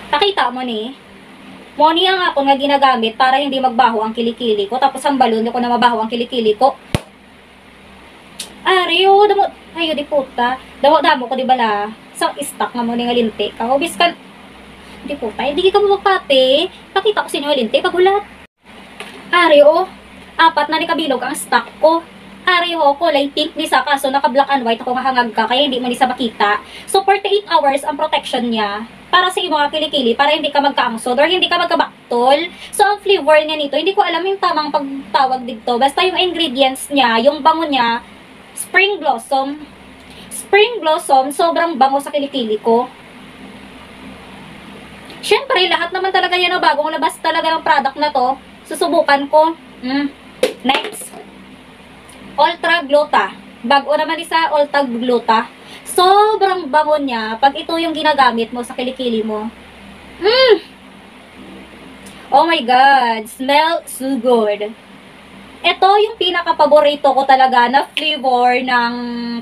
Pakita mo ni. Mo niya nga ako nga ginagamit para hindi magbaho ang kilikili ko. Tapos ang balon ko na mabaho ang kilikili ko. Ariyo, damo. Ayo di puta. Damo ko di bala. Sa stock nga mo ni nga linti. Kahubis ka. Di puta. Hindi ka mo magpate. Pakita ko sa inyo linti. Pagulat. Ariyo, 4 na ni kabilog ang stock ko. Ariyo, kulay pink ni sa kaso naka black and white ako nga hangag ka. Kaya hindi mo ni sa makita. So, 48 hours ang protection niya. Para sa mga kilikili, para hindi ka magkaangsod or hindi ka magkabaktol. So, ang flavor niya nito, hindi ko alam yung tamang pagtawag dito. Basta yung ingredients niya, yung bango niya, spring blossom. Spring blossom, sobrang bango sa kilikili ko. Siyempre, lahat naman talaga yan na bagong labas talaga ng product na to. Susubukan ko. Next. Ultra Gluta. Bago naman isa, Ultra Gluta. Sobrang bango niya pag ito yung ginagamit mo sa kilikili mo. Oh my God. Smell so good. Ito yung pinaka-paborito ko talaga na flavor ng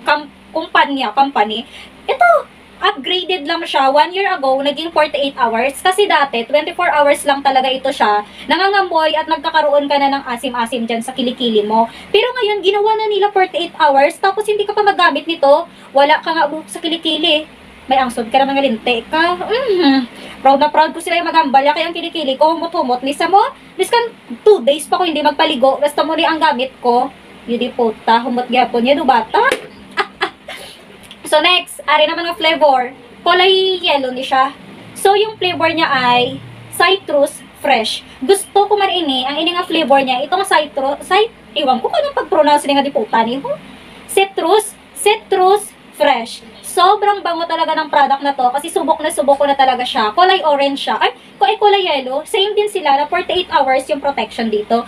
company. Ito, upgraded lang siya. 1 year ago, naging 48 hours. Kasi dati, 24 hours lang talaga ito siya. Nangangamoy at nagkakaroon ka na ng asim-asim dyan sa kilikili mo. Pero ngayon, ginawa na nila 48 hours. Tapos, hindi ka pa magamit nito. Wala ka nga sa kilikili. May angsod ka na mga linte ka. Proud na proud ko sila yung magambalya. Kaya ang kilikili ko, humot-humot. Lisa mo, liskan 2 days pa ko hindi magpaligo. Basta mo rin ang gamit ko. Yudi puta, humot gyapon niya, dubata. So next, ari naman ang flavor. Kulay yellow ni siya. So yung flavor niya ay citrus fresh. Gusto ko man ini, ang ini nga flavor niya, itong iwan ko kung pag-pronounce ni nga di puta ni. Citrus fresh. Sobrang bango talaga ng product na to kasi subok ko na talaga siya. Kulay orange siya. Ay, kulay yellow. Same din sila na 48 hours yung protection dito.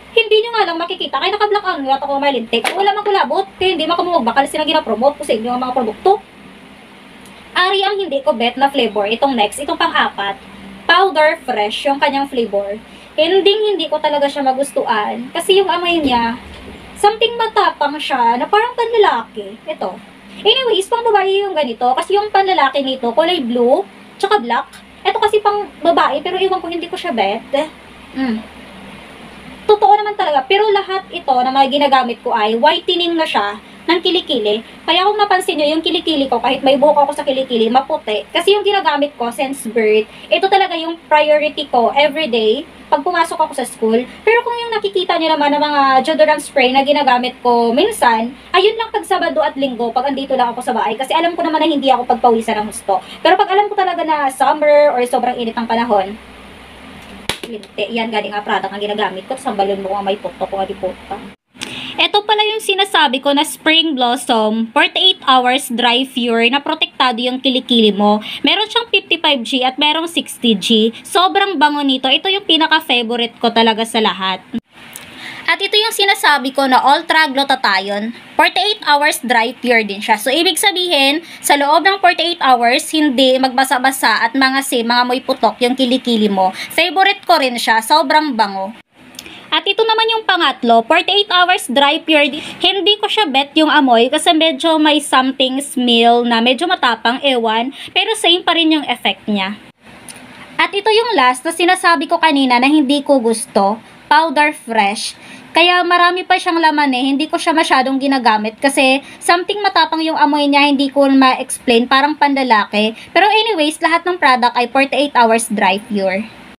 Hindi nyo nga lang makikita. Kaya naka-black ang nga ako malintik. Wala mang kulabot. Kaya hindi makamumog. Bakal sila gina-promote ko sa inyo ang mga produkto. Ari ang hindi ko bet na flavor. Itong next. Itong pang-4. Powder fresh. Yung kanyang flavor. Hindi ko talaga siya magustuhan. Kasi yung amoy niya, something matapang siya na parang panlalaki. Ito. Anyways, pang babae yung ganito. Kasi yung panlalaki nito, kulay blue, tsaka black. Ito kasi pang babae. Pero iwan ko hindi ko siya bet. Totoo naman talaga, pero lahat ito na mga ginagamit ko ay whitening na siya ng kilikili. Kaya kung napansin nyo, yung kilikili ko, kahit may buhok ako sa kilikili, maputi. Kasi yung ginagamit ko since birth, ito talaga yung priority ko everyday pag pumasok ako sa school. Pero kung yung nakikita nyo naman ng mga deodorant spray na ginagamit ko minsan, ayun lang pag Sabado at Linggo, pag andito lang ako sa bahay. Kasi alam ko naman na hindi ako pagpawisan ng husto. Pero pag alam ko talaga na summer or sobrang init ng panahon, yan galing nga product ang ginagamit ko. Sa balon mo may puto ko nga di puta. Ito pala yung sinasabi ko na Spring Blossom 48 hours dry cure na protektado yung kilikili mo. Meron siyang 55G at merong 60G. Sobrang bango nito. Ito yung pinaka-favorite ko talaga sa lahat. At ito yung sinasabi ko na Ultra Glutathione. 48 hours dry pure din siya. So, ibig sabihin, sa loob ng 48 hours, hindi magbasa-basa at mga moy putok yung kilikili mo. Favorite ko rin siya. Sobrang bango. At ito naman yung pangatlo, 48 hours dry pure. Hindi ko siya bet yung amoy kasi medyo may something smell na medyo matapang, ewan. Pero same pa rin yung effect niya. At ito yung last na sinasabi ko kanina na hindi ko gusto, powder fresh. Kaya marami pa siyang laman hindi ko siya masyadong ginagamit kasi something matapang yung amoy niya, hindi ko ma-explain, parang panlalaki. Pero anyways, lahat ng product ay 48 hours dry pure.